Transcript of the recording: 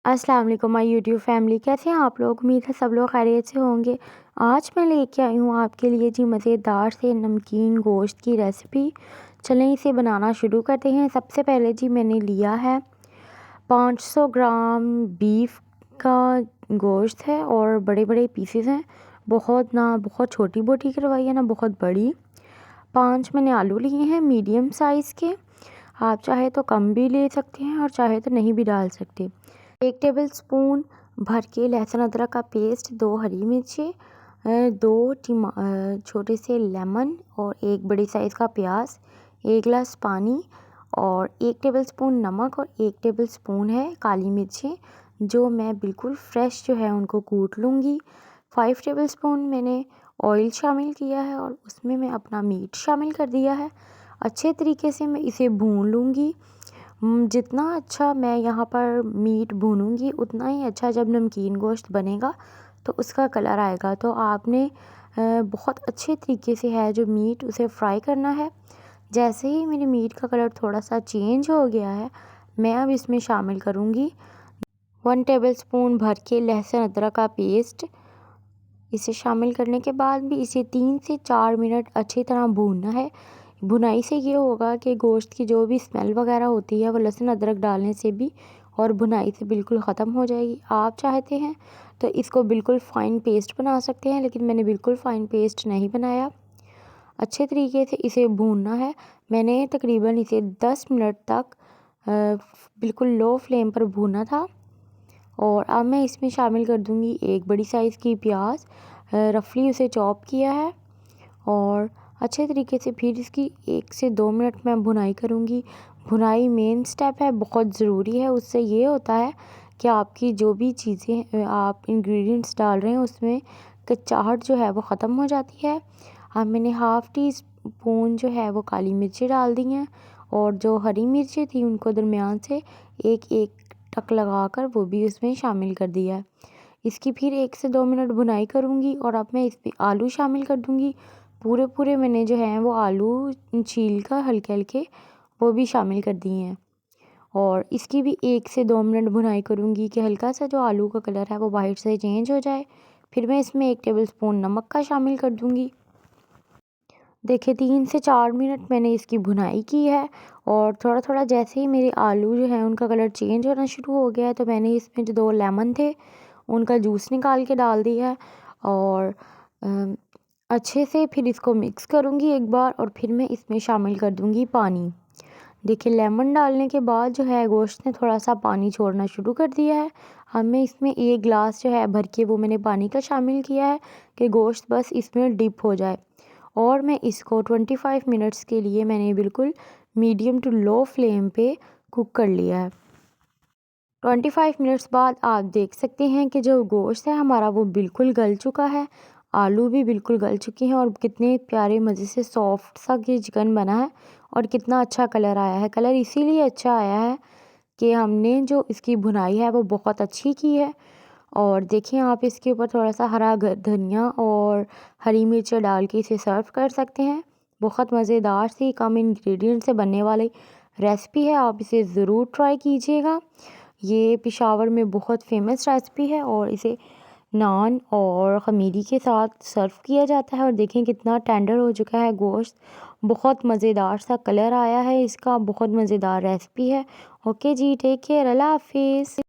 अस्सलाम वालेकुम my YouTube family, कैसे हैं आप लोग। उम्मीद है सब लोग खैरियत से होंगे। आज मैं लेके आई हूँ आपके लिए जी मज़ेदार से नमकीन गोश्त की रेसिपी। चलें इसे बनाना शुरू करते हैं। सबसे पहले जी मैंने लिया है 500 ग्राम बीफ का गोश्त है और बड़े बड़े पीसेस हैं। बहुत छोटी बोटी करवाई है ना बहुत बड़ी। 5 मैंने आलू लिए हैं मीडियम साइज़ के। आप चाहे तो कम भी ले सकते हैं और चाहे तो नहीं भी डाल सकते। 1 टेबलस्पून भर के लहसुन अदरक का पेस्ट, 2 हरी मिर्ची, 2 छोटे से लेमन और 1 बड़ी साइज़ का प्याज, 1 गिलास पानी और 1 टेबलस्पून नमक और 1 टेबलस्पून है काली मिर्चें जो मैं बिल्कुल फ्रेश जो है उनको कूट लूँगी। 5 टेबलस्पून मैंने ऑयल शामिल किया है और उसमें मैं अपना मीट शामिल कर दिया है। अच्छे तरीके से मैं इसे भून लूँगी। जितना अच्छा मैं यहाँ पर मीट भूनूंगी उतना ही अच्छा जब नमकीन गोश्त बनेगा तो उसका कलर आएगा। तो आपने बहुत अच्छे तरीके से है जो मीट उसे फ्राई करना है। जैसे ही मेरे मीट का कलर थोड़ा सा चेंज हो गया है मैं अब इसमें शामिल करूँगी 1 टेबलस्पून भर के लहसुन अदरक का पेस्ट। इसे शामिल करने के बाद भी इसे 3 से 4 मिनट अच्छी तरह भूनना है। भुनाई से ये होगा कि गोश्त की जो भी स्मेल वगैरह होती है वो लहसुन अदरक डालने से भी और भुनाई से बिल्कुल ख़त्म हो जाएगी। आप चाहते हैं तो इसको बिल्कुल फ़ाइन पेस्ट बना सकते हैं, लेकिन मैंने बिल्कुल फ़ाइन पेस्ट नहीं बनाया। अच्छे तरीके से इसे भूनना है। मैंने तकरीबन इसे 10 मिनट तक बिल्कुल लो फ्लेम पर भूना था। और अब मैं इसमें शामिल कर दूंगी 1 बड़ी साइज़ की प्याज, रफली उसे चॉप किया है। और अच्छे तरीके से फिर इसकी 1 से 2 मिनट मैं भुनाई करूँगी। भुनाई मेन स्टेप है, बहुत ज़रूरी है। उससे ये होता है कि आपकी जो भी चीज़ें आप इंग्रेडिएंट्स डाल रहे हैं उसमें कच्चाहट जो है वो ख़त्म हो जाती है। अब मैंने हाफ़ टी स्पून जो है वो काली मिर्ची डाल दी हैं और जो हरी मिर्ची थी उनको दरमियान से एक एक टक लगाकर वो भी उसमें शामिल कर दिया है। इसकी फिर 1 से 2 मिनट भुनाई करूँगी और अब मैं इसमें आलू शामिल कर दूँगी। पूरे मैंने जो है वो आलू छील कर हल्के हल्के वो भी शामिल कर दिए हैं और इसकी भी 1 से 2 मिनट भुनाई करूँगी कि हल्का सा जो आलू का कलर है वो वाइट से चेंज हो जाए। फिर मैं इसमें 1 टेबलस्पून नमक का शामिल कर दूँगी। देखिए 3 से 4 मिनट मैंने इसकी भुनाई की है और थोड़ा थोड़ा जैसे ही मेरे आलू जो है उनका कलर चेंज होना शुरू हो गया है तो मैंने इसमें जो 2 लेमन थे उनका जूस निकाल के डाल दिया है और अच्छे से फिर इसको मिक्स करूँगी एक बार और फिर मैं इसमें शामिल कर दूँगी पानी। देखिए लेमन डालने के बाद जो है गोश्त ने थोड़ा सा पानी छोड़ना शुरू कर दिया है। अब मैं इसमें 1 गिलास जो है भर के वो मैंने पानी का शामिल किया है कि गोश्त बस इसमें डिप हो जाए। और मैं इसको 25 मिनट्स के लिए मैंने बिल्कुल मीडियम टू लो फ्लेम पे कुक कर लिया है। 25 मिनट्स बाद आप देख सकते हैं कि जो गोश्त है हमारा वो बिल्कुल गल चुका है। आलू भी बिल्कुल गल चुके हैं और कितने प्यारे मज़े से सॉफ्ट सा ये चिकन बना है और कितना अच्छा कलर आया है। कलर इसीलिए अच्छा आया है कि हमने जो इसकी भुनाई है वो बहुत अच्छी की है। और देखिए आप इसके ऊपर थोड़ा सा हरा धनिया और हरी मिर्च डाल के इसे सर्व कर सकते हैं। बहुत मज़ेदार सी कम इंग्रेडिएंट से बनने वाली रेसिपी है, आप इसे ज़रूर ट्राई कीजिएगा। ये पेशावर में बहुत फेमस रेसिपी है और इसे नान और ख़मीरी के साथ सर्व किया जाता है। और देखें कितना टेंडर हो चुका है गोश्त, बहुत मज़ेदार सा कलर आया है इसका, बहुत मज़ेदार रेसिपी है। ओके जी, टेक केयर, अल्लाह हाफिज़।